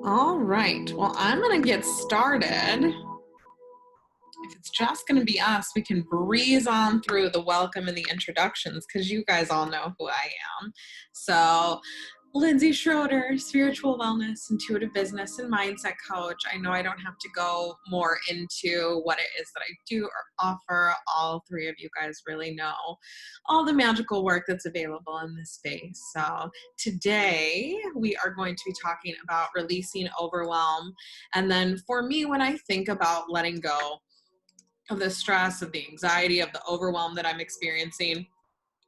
All right. Well, I'm going to get started. If it's just going to be us, we can breeze on through the welcome and the introductions because you guys all know who I am. So, Lindsay Schroeder, spiritual wellness, intuitive business, and mindset coach. I know I don't have to go more into what it is that I do or offer. All three of you guys really know all the magical work that's available in this space. So today we are going to be talking about releasing overwhelm. And then for me, when I think about letting go of the stress, of the anxiety, of the overwhelm that I'm experiencing,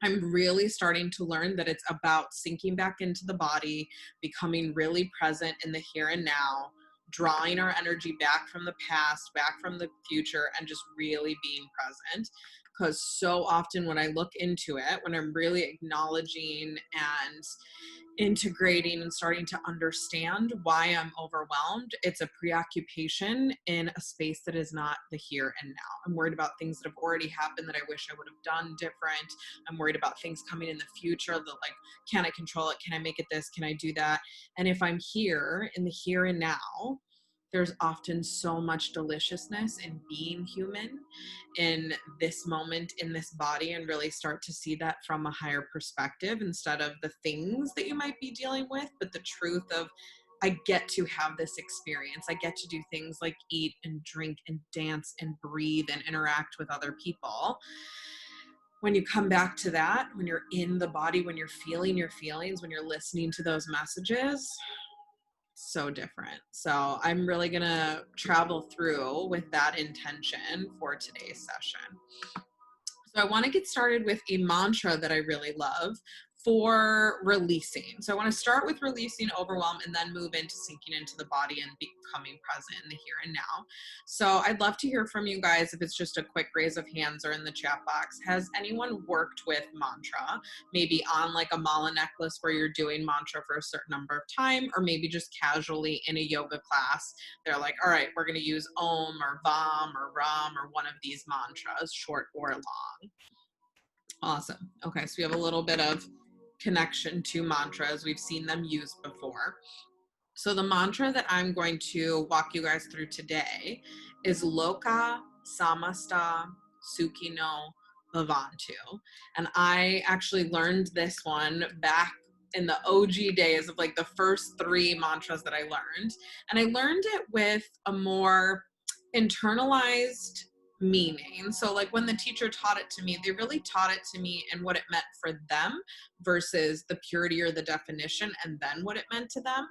I'm really starting to learn that it's about sinking back into the body, becoming really present in the here and now, drawing our energy back from the past, back from the future, and just really being present. Because so often when I look into it, when I'm really acknowledging and integrating and starting to understand why I'm overwhelmed, it's a preoccupation in a space that is not the here and now. I'm worried about things that have already happened that I wish I would have done different. I'm worried about things coming in the future that, like, can I control it? Can I make it this? Can I do that? And if I'm here in the here and now, there's often so much deliciousness in being human in this moment, in this body, and really start to see that from a higher perspective instead of the things that you might be dealing with, but the truth of, I get to have this experience. I get to do things like eat and drink and dance and breathe and interact with other people. When you come back to that, when you're in the body, when you're feeling your feelings, when you're listening to those messages, so different. So I'm really going to travel through with that intention for today's session. So I want to get started with a mantra that I really love for releasing. So I want to start with releasing overwhelm and then move into sinking into the body and becoming present in the here and now. So I'd love to hear from you guys if it's just a quick raise of hands or in the chat box. Has anyone worked with mantra, maybe on like a mala necklace where you're doing mantra for a certain number of time, or maybe just casually in a yoga class? They're like, all right, we're going to use Om or Vam or Ram or one of these mantras, short or long. Awesome. Okay, so we have a little bit of connection to mantras. We've seen them used before. So the mantra that I'm going to walk you guys through today is Loka Samasta Sukhino Bhavantu. And I actually learned this one back in the OG days of like the first three mantras that I learned. And I learned it with a more internalized meaning. So like when the teacher taught it to me, they really taught it to me and what it meant for them versus the purity or the definition and then what it meant to them.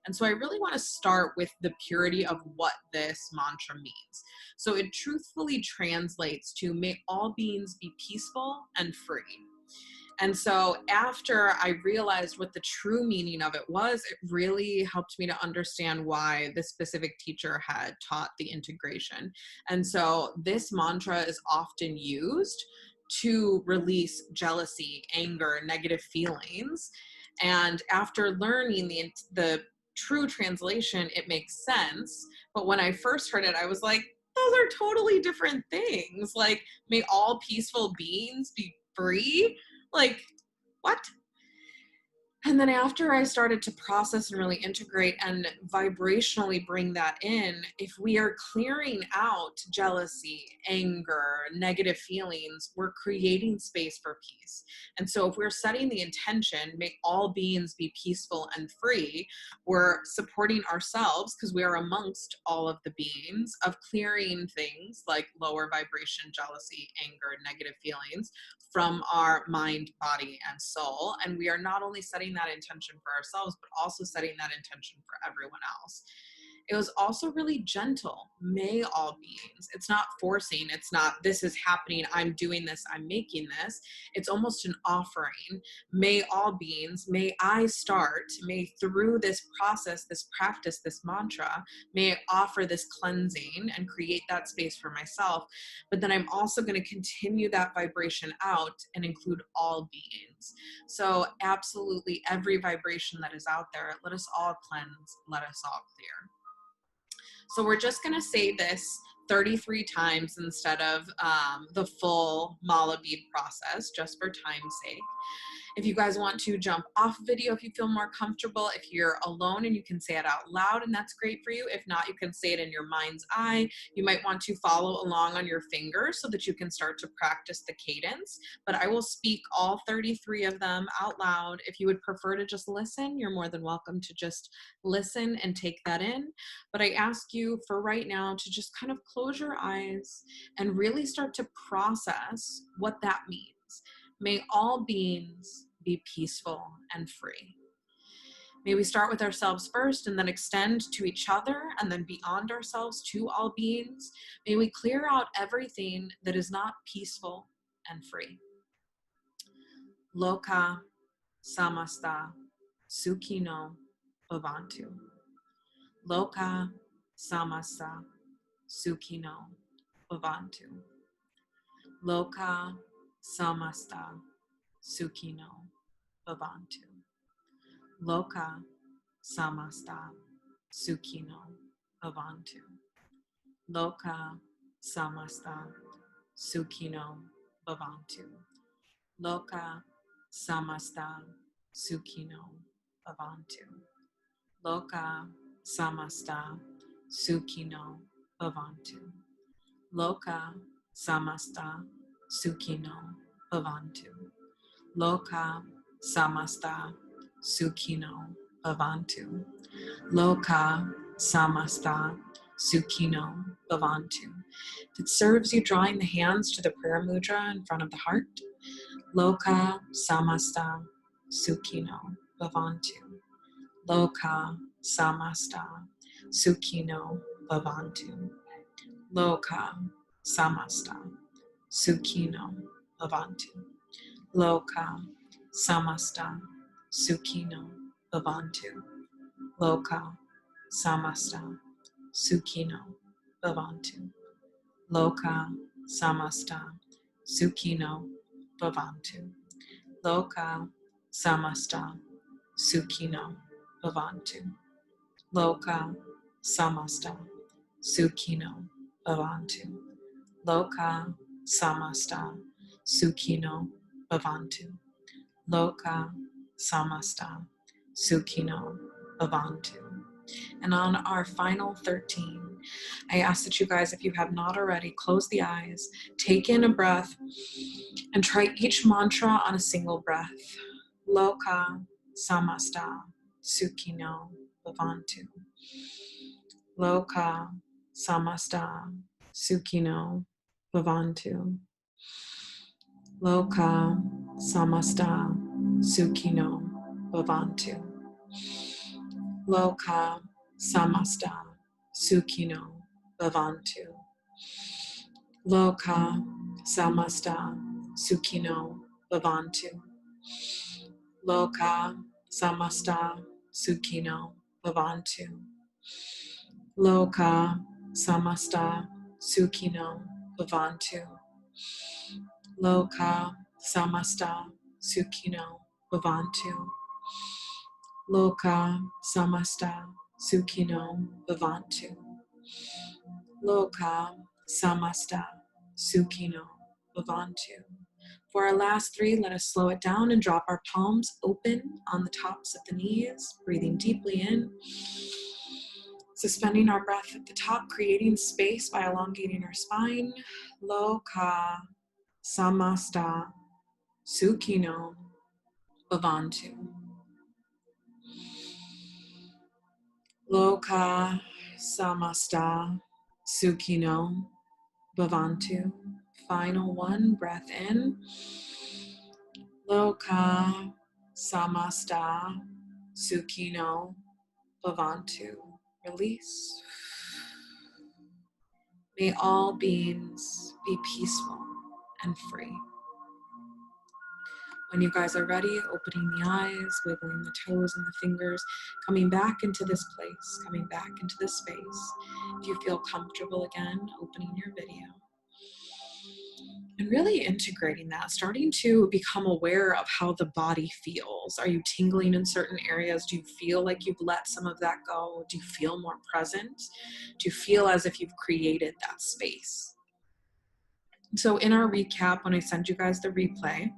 And so I really want to start with the purity of what this mantra means. So it truthfully translates to, may all beings be peaceful and free. And so after I realized what the true meaning of it was, it really helped me to understand why the specific teacher had taught the integration. And so this mantra is often used to release jealousy, anger, negative feelings. And after learning the true translation, it makes sense. But when I first heard it, I was like, those are totally different things. Like, may all peaceful beings be free? Like, what? And then after I started to process and really integrate and vibrationally bring that in, if we are clearing out jealousy, anger, negative feelings, we're creating space for peace. And so if we're setting the intention, may all beings be peaceful and free, we're supporting ourselves because we are amongst all of the beings of clearing things like lower vibration, jealousy, anger, negative feelings from our mind, body, and soul. And we are not only setting that intention for ourselves, but also setting that intention for everyone else. It was also really gentle. May all beings. It's not forcing. It's not, this is happening, I'm doing this, I'm making this. It's almost an offering. May all beings, may I start, may through this process, this practice, this mantra, may I offer this cleansing and create that space for myself. But then I'm also going to continue that vibration out and include all beings. So absolutely every vibration that is out there, let us all cleanse, let us all clear. So we're just going to say this 33 times instead of the full mala bead process, just for time's sake. If you guys want to jump off video, if you feel more comfortable, if you're alone and you can say it out loud, and that's great for you. If not, you can say it in your mind's eye. You might want to follow along on your fingers so that you can start to practice the cadence. But I will speak all 33 of them out loud. If you would prefer to just listen, you're more than welcome to just listen and take that in. But I ask you for right now to just kind of close your eyes and really start to process what that means. May all beings be peaceful and free. May we start with ourselves first and then extend to each other and then beyond ourselves to all beings. May we clear out everything that is not peaceful and free. Loka samasta sukhino bhavantu. Loka samasta sukhino bhavantu. Loka samasta sukhino bhavantu. Loka samasta sukhino bhavantu. Loka samasta sukhino bhavantu. Loka samasta sukhino bhavantu. Loka samasta sukhino bhavantu. Loka samasta sukhino bhavantu. Loka samasta sukhino bhavantu. Loka samasta sukhino bhavantu. If it serves you, drawing the hands to the prayer mudra in front of the heart. Loka samasta sukhino bhavantu. Loka samasta sukhino bhavantu. Loka samasta sukhino bhavantu. Loka samasta sukhino bhavantu. Loka samasta sukhino bhavantu. Loka samasta sukhino bhavantu. Loka samasta sukhino bhavantu. Loka samasta sukhino bhavantu. Loka samasta sukhino bhavantu. Loka samasta sukhino bhavantu. And on our final 13, I ask that you guys, if you have not already, close the eyes, take in a breath, and try each mantra on a single breath. Loka samasta sukhino bhavantu. Loka samasta sukhino bhavantu. Loka samasta sukhino bhavantu. Loka samasta sukhino bhavantu. Loka samasta sukhino bhavantu. Loka samasta sukhino bhavantu. Loka samasta sukhino bhavantu. Loka samasta sukhino bhavantu. Loka samasta sukhino bhavantu. Loka samasta sukhino bhavantu. For our last three, let us slow it down and drop our palms open on the tops of the knees, breathing deeply in. Suspending our breath at the top, creating space by elongating our spine. Loka samasta sukhino bhavantu. Loka samasta sukhino bhavantu. Final one, breath in. Loka samasta sukhino bhavantu. Release. May all beings be peaceful and free. When you guys are ready, opening the eyes, wiggling the toes and the fingers, coming back into this place, coming back into this space. If you feel comfortable again, opening your video. And really integrating that, starting to become aware of how the body feels. Are you tingling in certain areas? Do you feel like you've let some of that go? Do you feel more present? Do you feel as if you've created that space? So in our recap, when I send you guys the replay,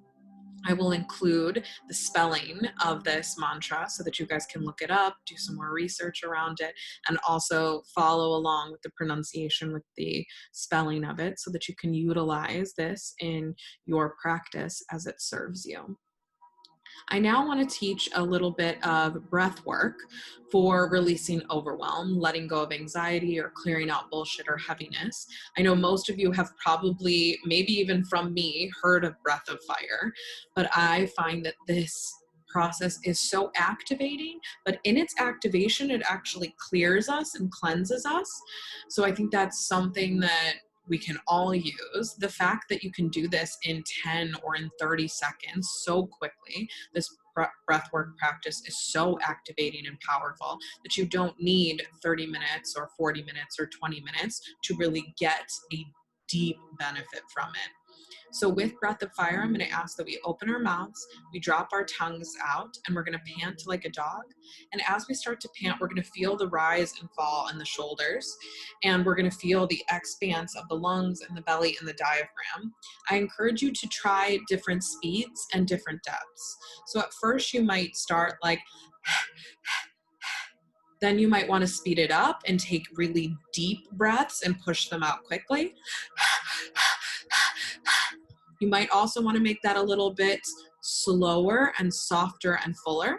I will include the spelling of this mantra so that you guys can look it up, do some more research around it, and also follow along with the pronunciation with the spelling of it so that you can utilize this in your practice as it serves you. I now want to teach a little bit of breath work for releasing overwhelm, letting go of anxiety, or clearing out bullshit or heaviness. I know most of you have probably, maybe even from me, heard of Breath of Fire, but I find that this process is so activating, but in its activation, it actually clears us and cleanses us. So I think that's something that we can all use. The fact that you can do this in 10 or in 30 seconds so quickly, this breathwork practice is so activating and powerful that you don't need 30 minutes or 40 minutes or 20 minutes to really get a deep benefit from it. So with Breath of Fire, I'm going to ask that we open our mouths, we drop our tongues out, and we're going to pant like a dog. And as we start to pant, we're going to feel the rise and fall in the shoulders, and we're going to feel the expanse of the lungs and the belly and the diaphragm. I encourage you to try different speeds and different depths. So at first, you might start like, then you might want to speed it up and take really deep breaths and push them out quickly. You might also want to make that a little bit slower and softer and fuller,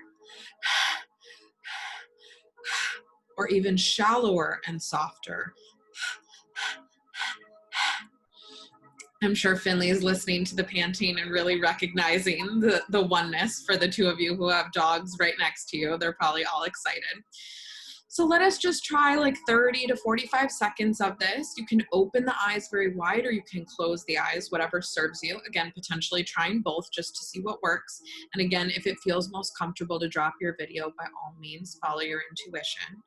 or even shallower and softer. I'm sure Finley is listening to the panting and really recognizing the oneness for the two of you who have dogs right next to you. They're probably all excited. So let us just try like 30 to 45 seconds of this. You can open the eyes very wide or you can close the eyes, whatever serves you. Again, potentially trying both just to see what works. And again, if it feels most comfortable to drop your video, by all means, follow your intuition.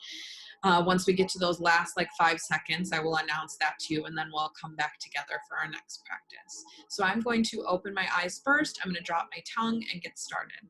Once we get to those last like 5 seconds, I will announce that to you and then we'll come back together for our next practice. So I'm going to open my eyes first. I'm going to drop my tongue and get started.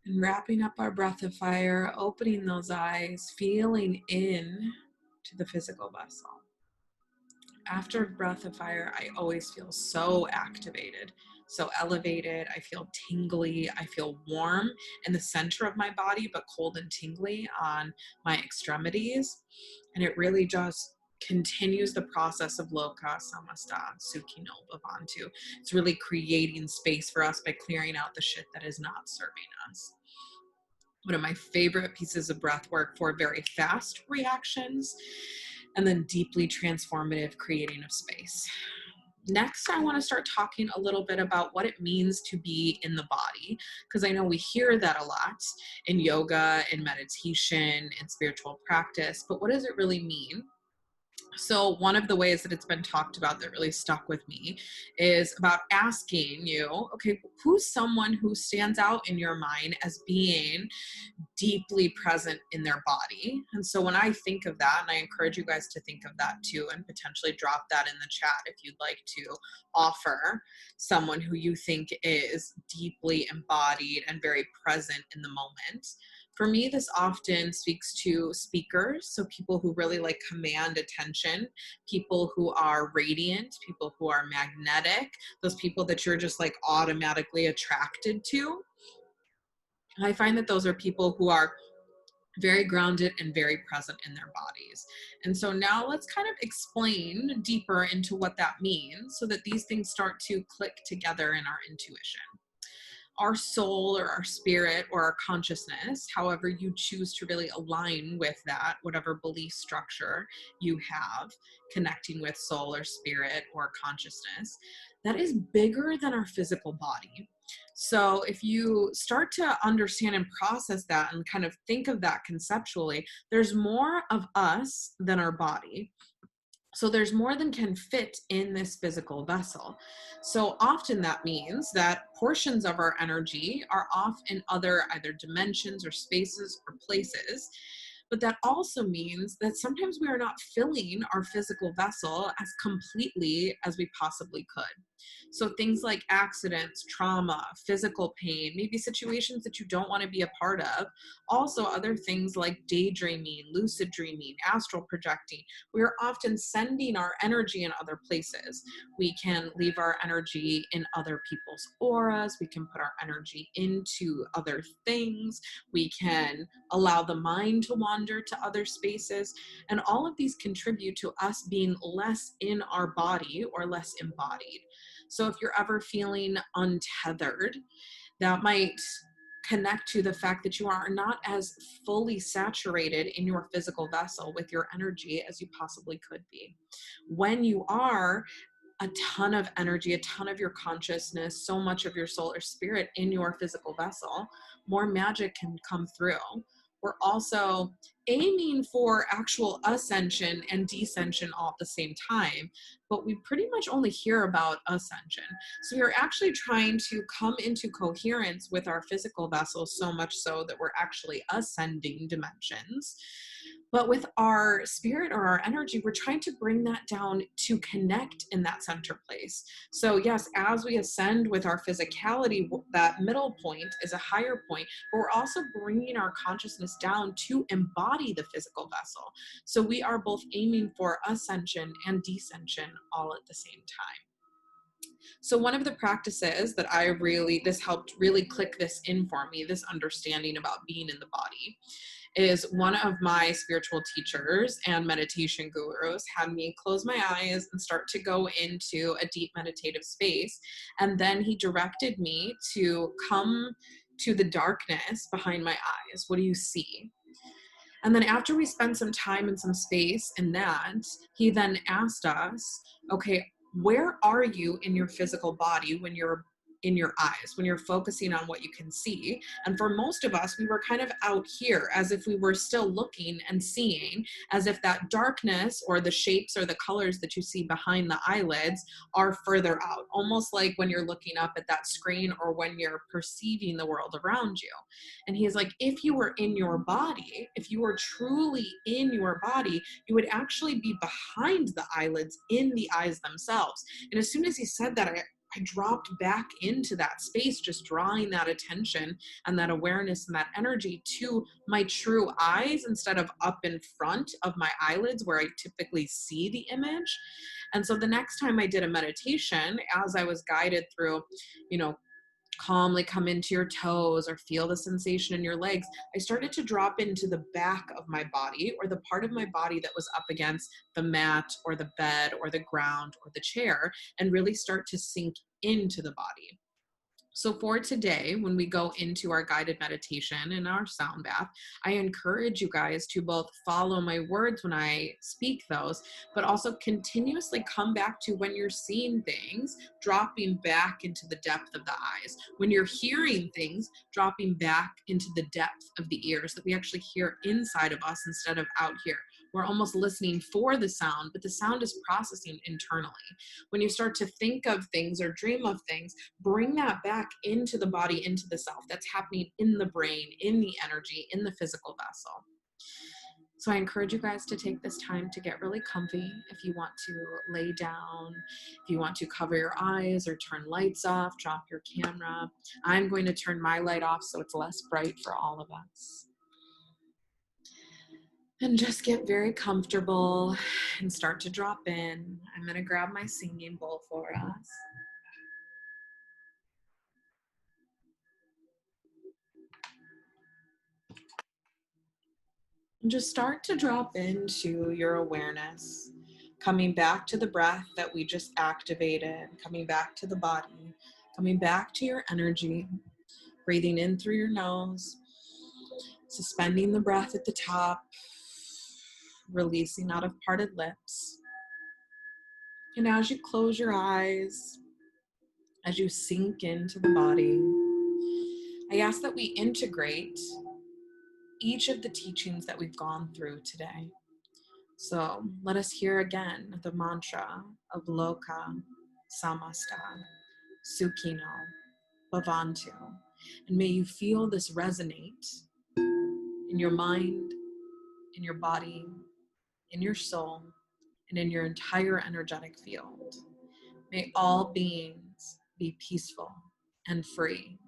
And wrapping up our breath of fire, opening those eyes, feeling in to the physical vessel. After breath of fire, I always feel so activated, so elevated. I feel tingly. I feel warm in the center of my body, but cold and tingly on my extremities. And it really just continues the process of Loka Samasta Sukhi no Bhavantu. It's really creating space for us by clearing out the shit that is not serving us. One of my favorite pieces of breath work for very fast reactions, and then deeply transformative creating of space. Next, I want to start talking a little bit about what it means to be in the body, because I know we hear that a lot in yoga, in meditation, in spiritual practice, but what does it really mean? So one of the ways that it's been talked about that really stuck with me is about asking you, okay, who's someone who stands out in your mind as being deeply present in their body? And so when I think of that, and I encourage you guys to think of that too, and potentially drop that in the chat if you'd like to offer someone who you think is deeply embodied and very present in the moment. For me, this often speaks to speakers, so people who really like command attention, people who are radiant, people who are magnetic, those people that you're just like automatically attracted to. I find that those are people who are very grounded and very present in their bodies. And so now let's kind of explain deeper into what that means so that these things start to click together in our intuition. Our soul or our spirit or our consciousness, however you choose to really align with that, whatever belief structure you have connecting with soul or spirit or consciousness, that is bigger than our physical body. So if you start to understand and process that and kind of think of that conceptually, there's more of us than our body. So there's more than can fit in this physical vessel. So often that means that portions of our energy are off in other either dimensions or spaces or places. But that also means that sometimes we are not filling our physical vessel as completely as we possibly could. So things like accidents, trauma, physical pain, maybe situations that you don't want to be a part of. Also, other things like daydreaming, lucid dreaming, astral projecting. We are often sending our energy in other places. We can leave our energy in other people's auras. We can put our energy into other things. We can allow the mind to wander to other spaces. And all of these contribute to us being less in our body or less embodied. So if you're ever feeling untethered, that might connect to the fact that you are not as fully saturated in your physical vessel with your energy as you possibly could be. When you are, a ton of energy, a ton of your consciousness, so much of your soul or spirit in your physical vessel, more magic can come through. We're also aiming for actual ascension and descension all at the same time, but we pretty much only hear about ascension. So we're actually trying to come into coherence with our physical vessel, so much so that we're actually ascending dimensions. But with our spirit or our energy, we're trying to bring that down to connect in that center place. So, yes, as we ascend with our physicality, that middle point is a higher point, but we're also bringing our consciousness down to embody the physical vessel. So, we are both aiming for ascension and descension all at the same time. So one of the practices that this helped really click this in for me, this understanding about being in the body, is one of my spiritual teachers and meditation gurus had me close my eyes and start to go into a deep meditative space. And then he directed me to come to the darkness behind my eyes. What do you see? And then after we spent some time and some space in that, he then asked us, okay, where are you in your physical body when you're in your eyes, when you're focusing on what you can see? And for most of us, we were kind of out here as if we were still looking and seeing, as if that darkness or the shapes or the colors that you see behind the eyelids are further out, almost like when you're looking up at that screen or when you're perceiving the world around you. And he's like, if you were in your body, if you were truly in your body, you would actually be behind the eyelids in the eyes themselves. And as soon as he said that, I dropped back into that space, just drawing that attention and that awareness and that energy to my true eyes instead of up in front of my eyelids where I typically see the image. And so the next time I did a meditation, as I was guided through, calmly come into your toes or feel the sensation in your legs, I started to drop into the back of my body, or the part of my body that was up against the mat or the bed or the ground or the chair, and really start to sink into the body. So for today, when we go into our guided meditation and our sound bath, I encourage you guys to both follow my words when I speak those, but also continuously come back to when you're seeing things, dropping back into the depth of the eyes. When you're hearing things, dropping back into the depth of the ears, that we actually hear inside of us instead of out here. We're almost listening for the sound, but the sound is processing internally. When you start to think of things or dream of things, bring that back into the body, into the self. That's happening in the brain, in the energy, in the physical vessel. So I encourage you guys to take this time to get really comfy. If you want to lay down, if you want to cover your eyes or turn lights off, drop your camera. I'm going to turn my light off so it's less bright for all of us. And just get very comfortable and start to drop in. I'm going to grab my singing bowl for us. And just start to drop into your awareness, coming back to the breath that we just activated, coming back to the body, coming back to your energy, breathing in through your nose, suspending the breath at the top, releasing out of parted lips. And as you close your eyes, as you sink into the body, I ask that we integrate each of the teachings that we've gone through today. So let us hear again the mantra of Loka Samasta Sukhino Bhavantu. And may you feel this resonate in your mind, in your body, in your soul, and in your entire energetic field. May all beings be peaceful and free.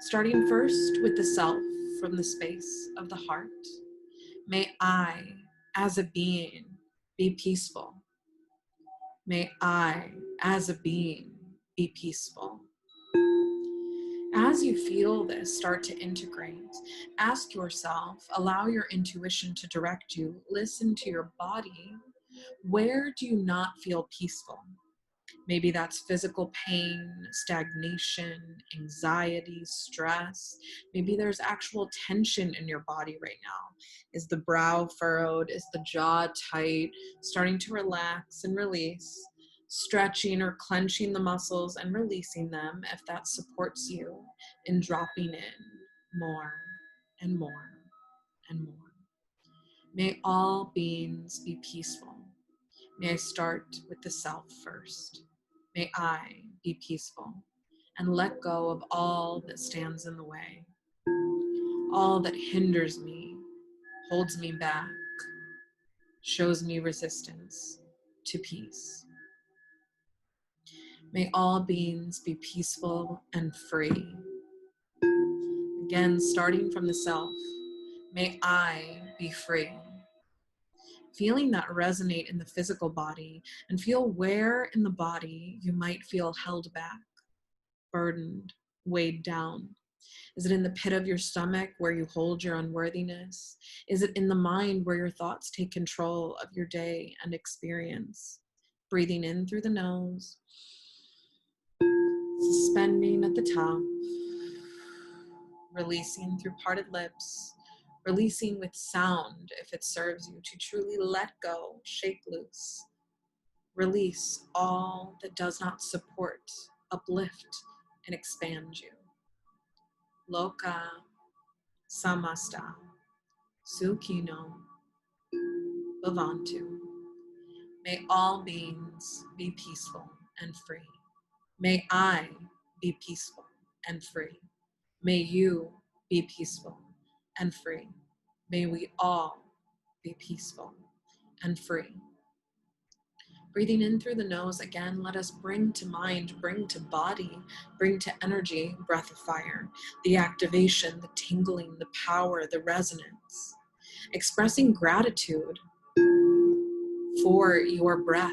Starting first with the self from the space of the heart. May I, as a being, be peaceful. May I, as a being, be peaceful. As you feel this start to integrate, ask yourself, allow your intuition to direct you, listen to your body. Where do you not feel peaceful? Maybe that's physical pain, stagnation, anxiety, stress. Maybe there's actual tension in your body right now. Is the brow furrowed? Is the jaw tight? Starting to relax and release. Stretching or clenching the muscles and releasing them if that supports you in dropping in more and more and more. May all beings be peaceful. May I start with the self first. May I be peaceful and let go of all that stands in the way, all that hinders me, holds me back, shows me resistance to peace. May all beings be peaceful and free. Again, starting from the self, may I be free. Feeling that resonate in the physical body, and feel where in the body you might feel held back, burdened, weighed down. Is it in the pit of your stomach where you hold your unworthiness? Is it in the mind where your thoughts take control of your day and experience? Breathing in through the nose, suspending at the top, releasing through parted lips, releasing with sound if it serves you to truly let go, shake loose. Release all that does not support, uplift, and expand you. Loka Samasta Sukhino Bhavantu. May all beings be peaceful and free. May I be peaceful and free. May you be peaceful and free. May we all be peaceful and free. Breathing in through the nose again, let us bring to mind, bring to body, bring to energy, breath of fire, the activation, the tingling, the power, the resonance. Expressing gratitude for your breath,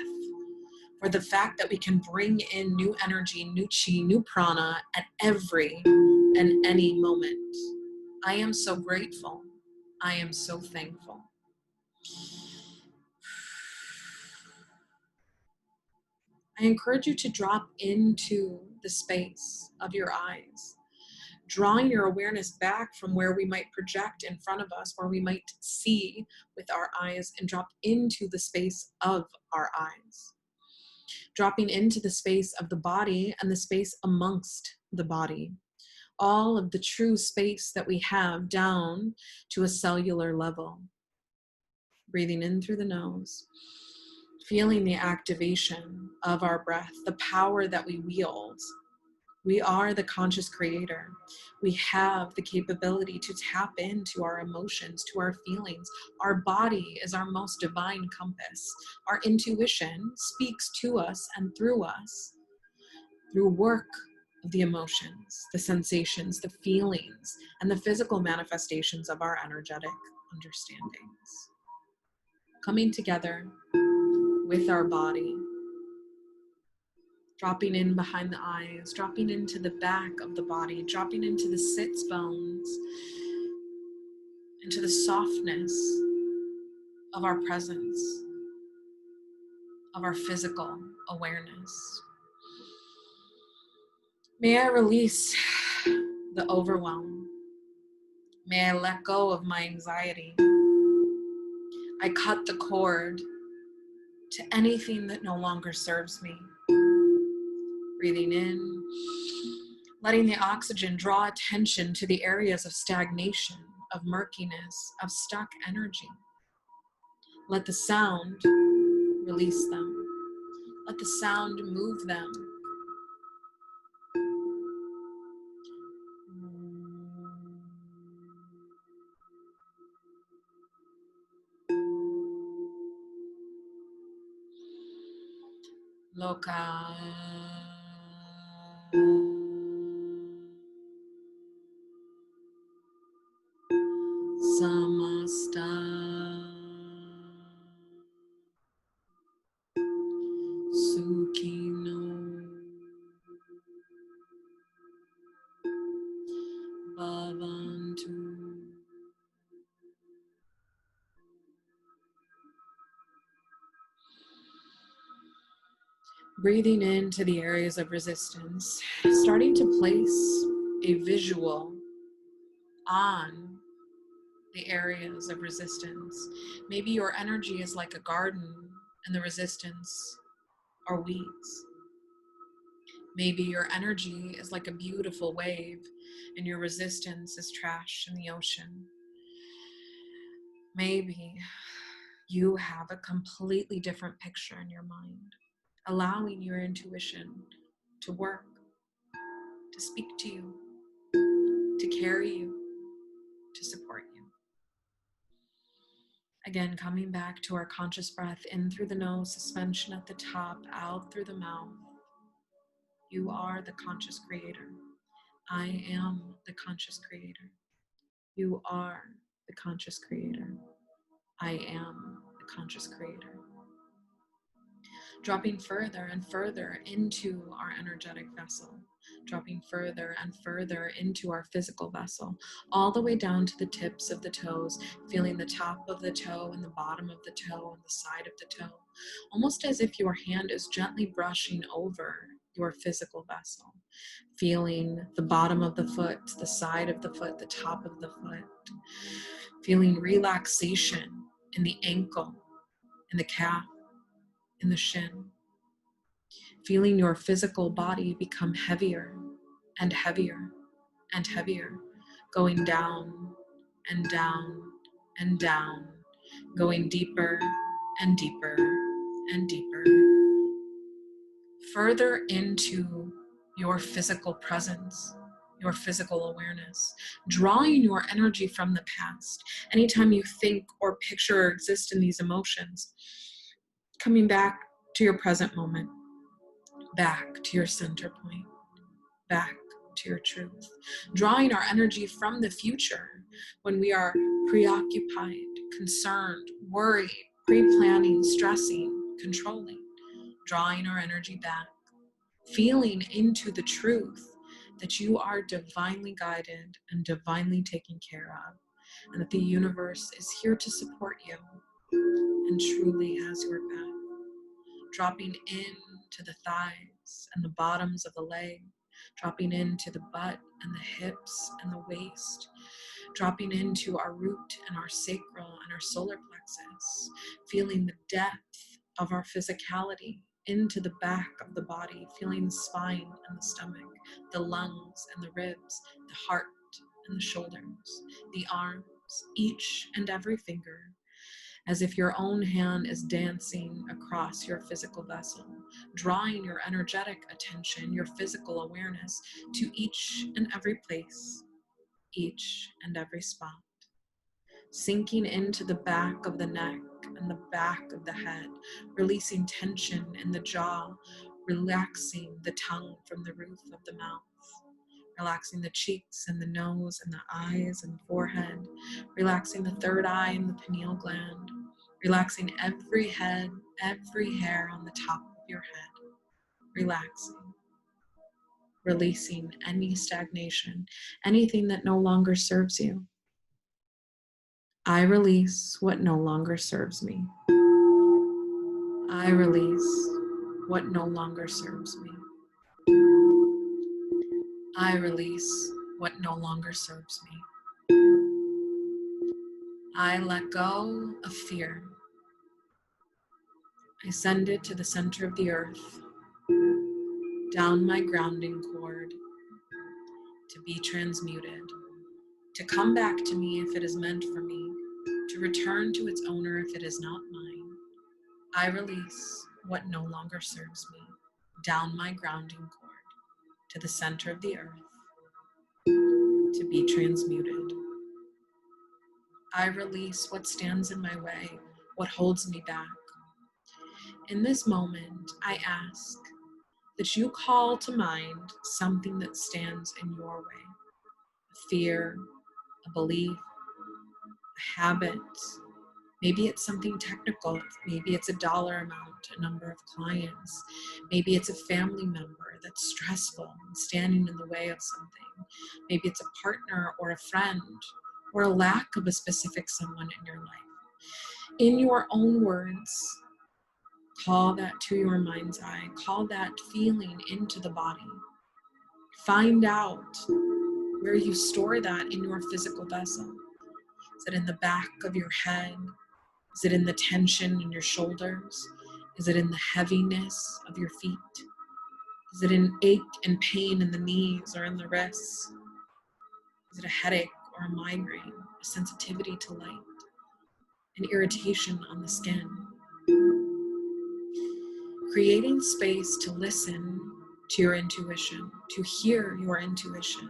for the fact that we can bring in new energy, new chi, new prana at every and any moment. I am so grateful. I am so thankful. I encourage you to drop into the space of your eyes, drawing your awareness back from where we might project in front of us, where we might see with our eyes, and drop into the space of our eyes. Dropping into the space of the body and the space amongst the body. All of the true space that we have down to a cellular level. Breathing in through the nose. Feeling the activation of our breath, the power that we wield. We are the conscious creator. We have the capability to tap into our emotions, to our feelings. Our body is our most divine compass. Our intuition speaks to us and through us, through work of the emotions, the sensations, the feelings, and the physical manifestations of our energetic understandings. Coming together with our body, dropping in behind the eyes, dropping into the back of the body, dropping into the sits bones, into the softness of our presence, of our physical awareness. May I release the overwhelm. May I let go of my anxiety. I cut the cord to anything that no longer serves me. Breathing in, letting the oxygen draw attention to the areas of stagnation, of murkiness, of stuck energy. Let the sound release them. Let the sound move them. Loka. Samasta. Sukhino. Bhavantu. Breathing into the areas of resistance, starting to place a visual on the areas of resistance. Maybe your energy is like a garden and the resistance are weeds. Maybe your energy is like a beautiful wave and your resistance is trash in the ocean. Maybe you have a completely different picture in your mind, allowing your intuition to work, to speak to you, to carry you, to support you. Again, coming back to our conscious breath, in through the nose, suspension at the top, out through the mouth. You are the conscious creator. I am the conscious creator. You are the conscious creator. I am the conscious creator. Dropping further and further into our energetic vessel, dropping further and further into our physical vessel, all the way down to the tips of the toes, feeling the top of the toe and the bottom of the toe and the side of the toe, almost as if your hand is gently brushing over your physical vessel, feeling the bottom of the foot, the side of the foot, the top of the foot, feeling relaxation in the ankle, in the calf, in the shin, feeling your physical body become heavier and heavier and heavier, going down and down and down, going deeper and deeper and deeper, further into your physical presence, your physical awareness, drawing your energy from the past. Anytime you think or picture or exist in these emotions, coming back to your present moment, back to your center point, back to your truth, drawing our energy from the future when we are preoccupied, concerned, worried, pre-planning, stressing, controlling, drawing our energy back, feeling into the truth that you are divinely guided and divinely taken care of, and that the universe is here to support you and truly has your back. Dropping into the thighs and the bottoms of the leg, dropping into the butt and the hips and the waist, dropping into our root and our sacral and our solar plexus, feeling the depth of our physicality into the back of the body, feeling the spine and the stomach, the lungs and the ribs, the heart and the shoulders, the arms, each and every finger, as if your own hand is dancing across your physical vessel, drawing your energetic attention, your physical awareness to each and every place, each and every spot, sinking into the back of the neck and the back of the head, releasing tension in the jaw, relaxing the tongue from the roof of the mouth, relaxing the cheeks and the nose and the eyes and forehead, relaxing the third eye and the pineal gland, relaxing every head, every hair on the top of your head, relaxing, releasing any stagnation, anything that no longer serves you. I release what no longer serves me. I release what no longer serves me. I release what no longer serves me. I let go of fear. I send it to the center of the earth, down my grounding cord, to be transmuted, to come back to me if it is meant for me, to to return to its owner if it is not mine. I release what no longer serves me down my grounding cord to the center of the earth to be transmuted. I release what stands in my way, what holds me back. In this moment, I ask that you call to mind something that stands in your way. A fear, a belief, a habit. Maybe it's something technical. Maybe it's a dollar amount, a number of clients. Maybe it's a family member that's stressful and standing in the way of something. Maybe it's a partner or a friend or a lack of a specific someone in your life. In your own words, call that to your mind's eye. Call that feeling into the body. Find out where you store that in your physical vessel. Is it in the back of your head? Is it in the tension in your shoulders? Is it in the heaviness of your feet? Is it in ache and pain in the knees or in the wrists? Is it a headache or a migraine, a sensitivity to light, an irritation on the skin? Creating space to listen to your intuition, to hear your intuition.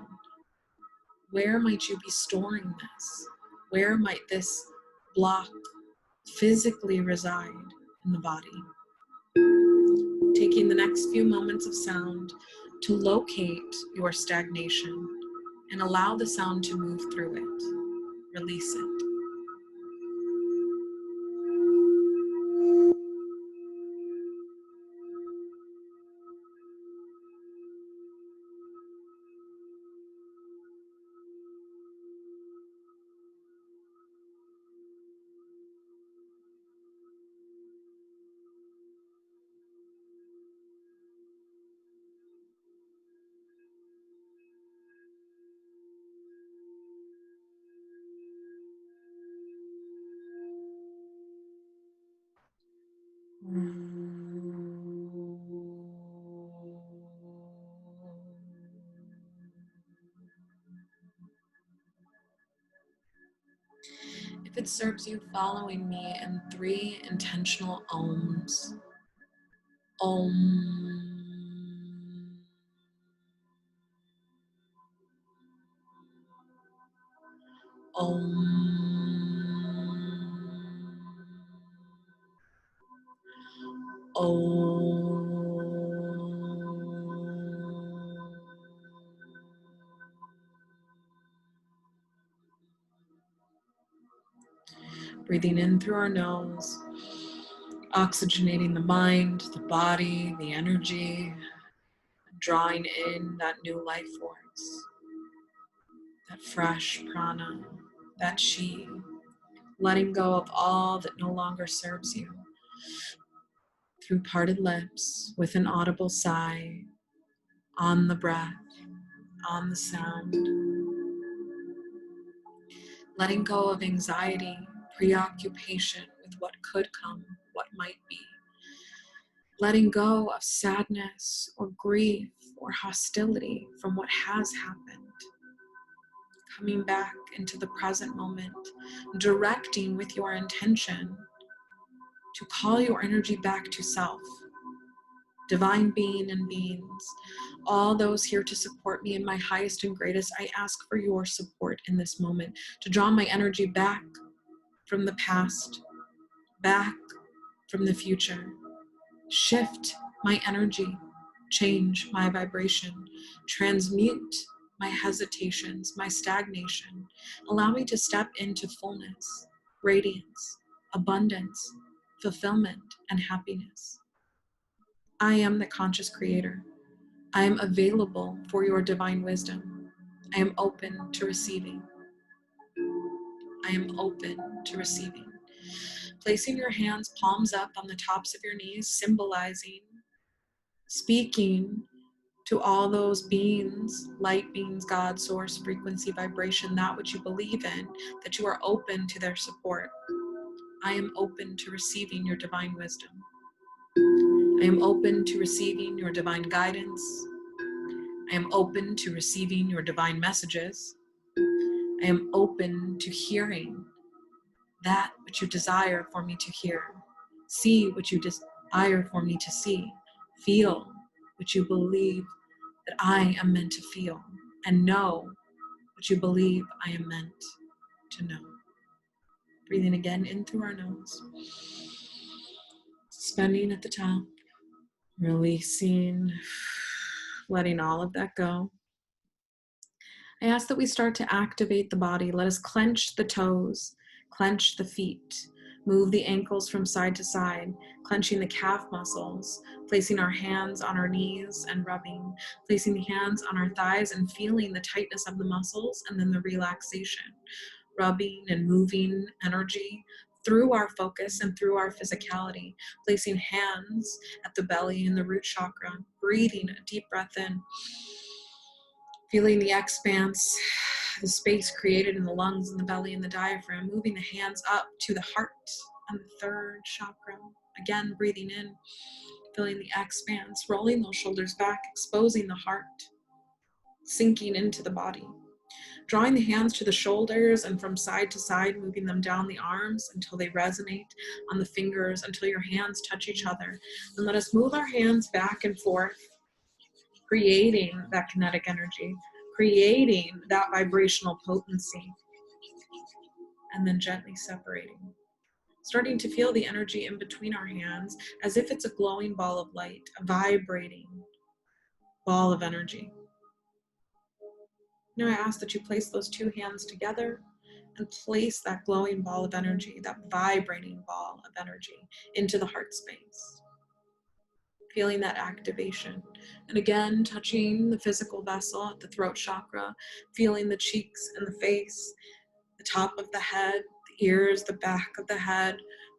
Where might you be storing this? Where might this block physically reside in the body? Taking the next few moments of sound to locate your stagnation and allow the sound to move through it. Release it. If it serves you, following me in 3 intentional ohms. Om. Om. Om. Breathing in through our nose, oxygenating the mind, the body, the energy, drawing in that new life force, that fresh prana, that chi, letting go of all that no longer serves you. Through parted lips, with an audible sigh, on the breath, on the sound. Letting go of anxiety, preoccupation with what could come, what might be. Letting go of sadness or grief or hostility from what has happened. Coming back into the present moment, directing with your intention to call your energy back to self. Divine being and beings, all those here to support me in my highest and greatest, I ask for your support in this moment to draw my energy back from the past, back from the future. Shift my energy, change my vibration, transmute my hesitations, my stagnation. Allow me to step into fullness, radiance, abundance, fulfillment, and happiness. I am the conscious creator. I am available for your divine wisdom. I am open to receiving. I am open to receiving. Placing your hands palms up on the tops of your knees, symbolizing, speaking to all those beings, light beings, God, source, frequency, vibration, that which you believe in, that you are open to their support. I am open to receiving your divine wisdom. I am open to receiving your divine guidance. I am open to receiving your divine messages. I am open to hearing that which you desire for me to hear. See what you desire for me to see. Feel what you believe that I am meant to feel. And know what you believe I am meant to know. Breathing again in through our nose. Suspending at the top. Releasing. Letting all of that go. I ask that we start to activate the body. Let us clench the toes, clench the feet, move the ankles from side to side, clenching the calf muscles, placing our hands on our knees and rubbing, placing the hands on our thighs and feeling the tightness of the muscles and then the relaxation, rubbing and moving energy through our focus and through our physicality, placing hands at the belly and the root chakra, breathing a deep breath in. Feeling the expanse, the space created in the lungs and the belly and the diaphragm, moving the hands up to the heart and the third chakra. Again, breathing in, feeling the expanse, rolling those shoulders back, exposing the heart, sinking into the body. Drawing the hands to the shoulders and from side to side, moving them down the arms until they resonate on the fingers, until your hands touch each other. And let us move our hands back and forth, creating that kinetic energy, creating that vibrational potency, and then gently separating. Starting to feel the energy in between our hands as if it's a glowing ball of light, a vibrating ball of energy. Now I ask that you place those two hands together and place that glowing ball of energy, that vibrating ball of energy, into the heart space. Feeling that activation. And again, touching the physical vessel at the throat chakra, feeling the cheeks and the face, the top of the head, the ears, the back of the head,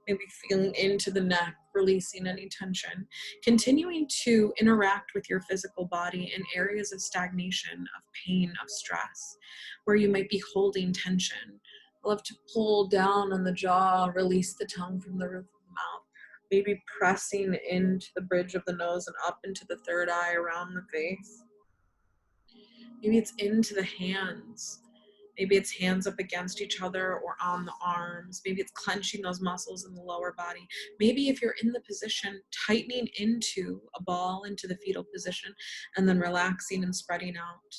maybe feeling into the neck, releasing any tension. Continuing to interact with your physical body in areas of stagnation, of pain, of stress, where you might be holding tension. I love to pull down on the jaw, release the tongue from the roof of the mouth. Maybe pressing into the bridge of the nose and up into the third eye around the face. Maybe it's into the hands. Maybe it's hands up against each other or on the arms. Maybe it's clenching those muscles in the lower body. Maybe if you're in the position, tightening into a ball, into the fetal position, and then relaxing and spreading out.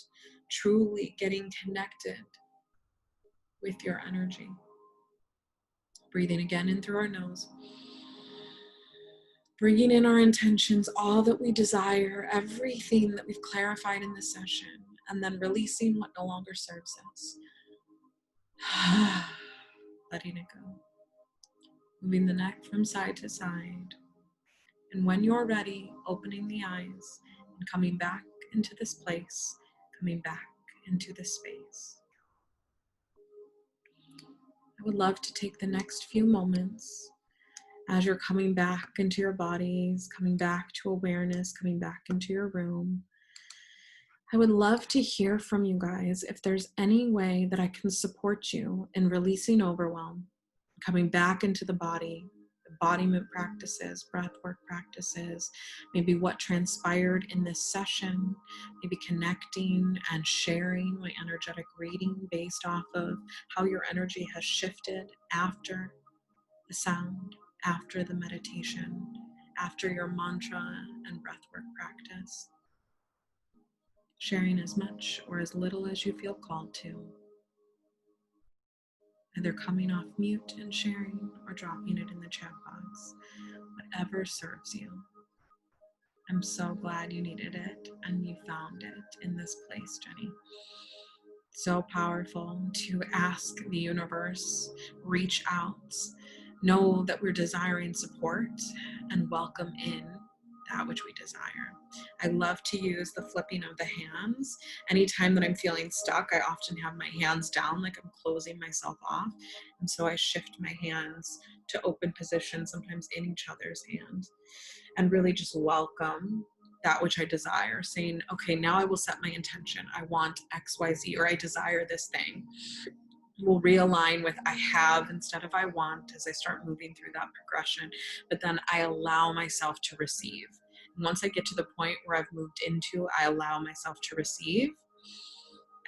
Truly getting connected with your energy. Breathing again in through our nose. Bringing in our intentions, all that we desire, everything that we've clarified in this session, and then releasing what no longer serves us. Letting it go. Moving the neck from side to side. And when you're ready, opening the eyes and coming back into this place, coming back into this space. I would love to take the next few moments as you're coming back into your bodies, coming back to awareness, coming back into your room. I would love to hear from you guys if there's any way that I can support you in releasing overwhelm, coming back into the body, embodiment practices, breathwork practices, maybe what transpired in this session, maybe connecting and sharing my energetic reading based off of how your energy has shifted after the sound, after the meditation, after your mantra and breathwork practice. Sharing as much or as little as you feel called to. Either coming off mute and sharing or dropping it in the chat box. Whatever serves you. I'm so glad you needed it and you found it in this place, Jenny. So powerful to ask the universe, reach out, know that we're desiring support and welcome in that which we desire. I love to use the flipping of the hands. Anytime that I'm feeling stuck, I often have my hands down like I'm closing myself off. And so I shift my hands to open position, sometimes in each other's hand, and really just welcome that which I desire, saying, okay, now I will set my intention. I want X, Y, Z, or I desire this thing. We'll realign with I have instead of I want as I start moving through that progression. But then I allow myself to receive. And once I get to the point where I've moved into, I allow myself to receive,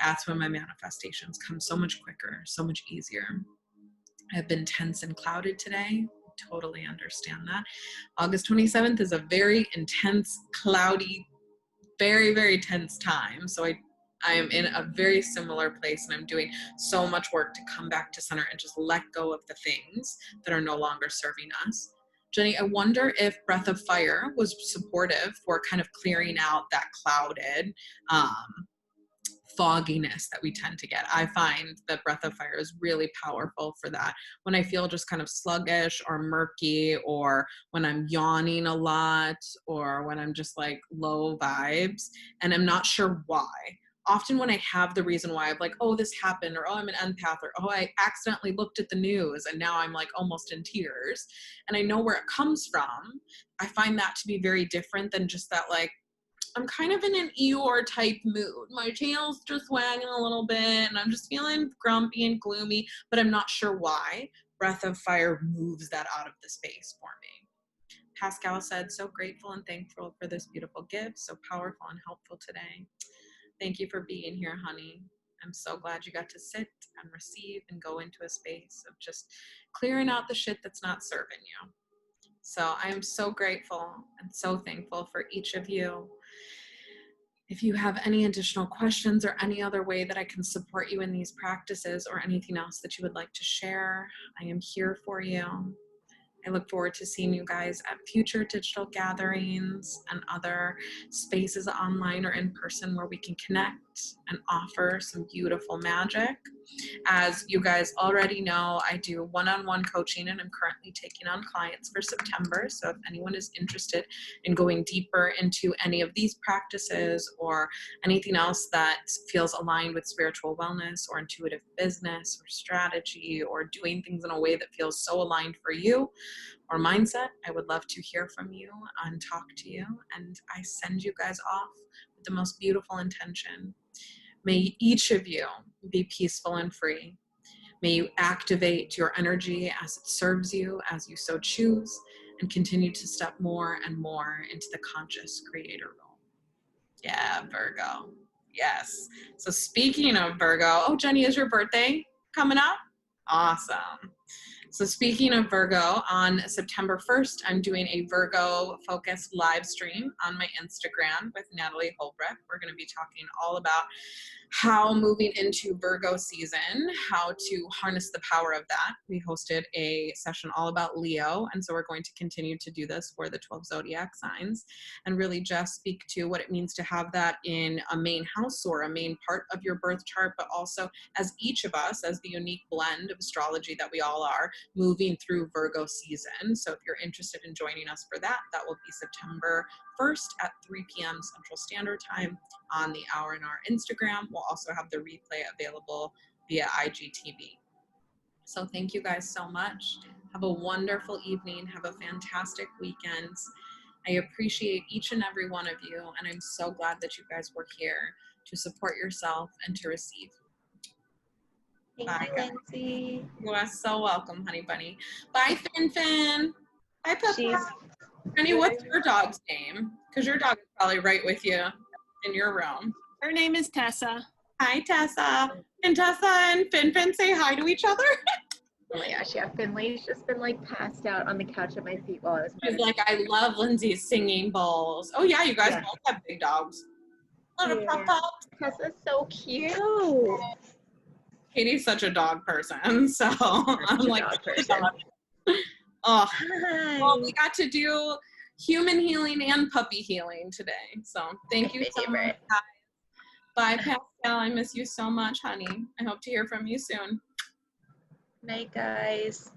that's when my manifestations come so much quicker, so much easier. I've been tense and clouded today. Totally understand that. August 27th is a very intense, cloudy, very, very tense time. So I am in a very similar place, and I'm doing so much work to come back to center and just let go of the things that are no longer serving us. Jenny, I wonder if Breath of Fire was supportive for kind of clearing out that clouded, fogginess that we tend to get. I find that Breath of Fire is really powerful for that. When I feel just kind of sluggish or murky, or when I'm yawning a lot, or when I'm just like low vibes and I'm not sure why. Often when I have the reason why, I'm like, oh, this happened, or oh, I'm an empath, or oh, I accidentally looked at the news and now I'm like almost in tears, and I know where it comes from. I find that to be very different than just that, like, I'm kind of in an Eeyore type mood. My tail's just wagging a little bit and I'm just feeling grumpy and gloomy, but I'm not sure why. Breath of Fire moves that out of the space for me. Pascal said, so grateful and thankful for this beautiful gift, so powerful and helpful today. Thank you for being here, honey. I'm so glad you got to sit and receive and go into a space of just clearing out the shit that's not serving you. So I am so grateful and so thankful for each of you. If you have any additional questions or any other way that I can support you in these practices, or anything else that you would like to share, I am here for you. I look forward to seeing you guys at future digital gatherings and other spaces online or in person where we can connect and offer some beautiful magic. As you guys already know, I do one-on-one coaching, and I'm currently taking on clients for September. So if anyone is interested in going deeper into any of these practices or anything else that feels aligned with spiritual wellness or intuitive business or strategy, or doing things in a way that feels so aligned for you or mindset, I would love to hear from you and talk to you. And I send you guys off with the most beautiful intention. May each of you be peaceful and free. May you activate your energy as it serves you, as you so choose, and continue to step more and more into the conscious creator role. Yeah, Virgo. Yes. So speaking of Virgo, oh, Jenny, is your birthday coming up? Awesome. So speaking of Virgo, on September 1st, I'm doing a Virgo-focused live stream on my Instagram with Natalie Holbrook. We're going to be talking all about how moving into Virgo season, how to harness the power of that. We hosted a session all about Leo, and so we're going to continue to do this for the 12 zodiac signs and really just speak to what it means to have that in a main house or a main part of your birth chart, but also as each of us, as the unique blend of astrology that we all are, moving through Virgo season. So if you're interested in joining us for that, that will be September 1st at 3 p.m. Central Standard Time on the Hour in Our Instagram. We'll also have the replay available via IGTV. So thank you guys so much. Have a wonderful evening. Have a fantastic weekend. I appreciate each and every one of you, and I'm so glad that you guys were here to support yourself and to receive. Thank you, Lindsay. You are so welcome, honey bunny. Bye, Fin Fin. Bye, Peppa. Jenny, what's your dog's name? Because your dog is probably right with you in your room. Her name is Tessa. Hi, Tessa. And Tessa and Fin Fin say hi to each other. Oh my gosh, yeah, Finley's just been like passed out on the couch at my feet while I was She's like, I love Lindsay's singing bowls. Oh yeah, you guys both have big dogs. Little pop-up. Tessa's so cute. Katie's such a dog person, so I'm like, oh, well, we got to do human healing and puppy healing today. So thank you so much, guys. Bye, Pascal. I miss you so much, honey. I hope to hear from you soon. Night, guys.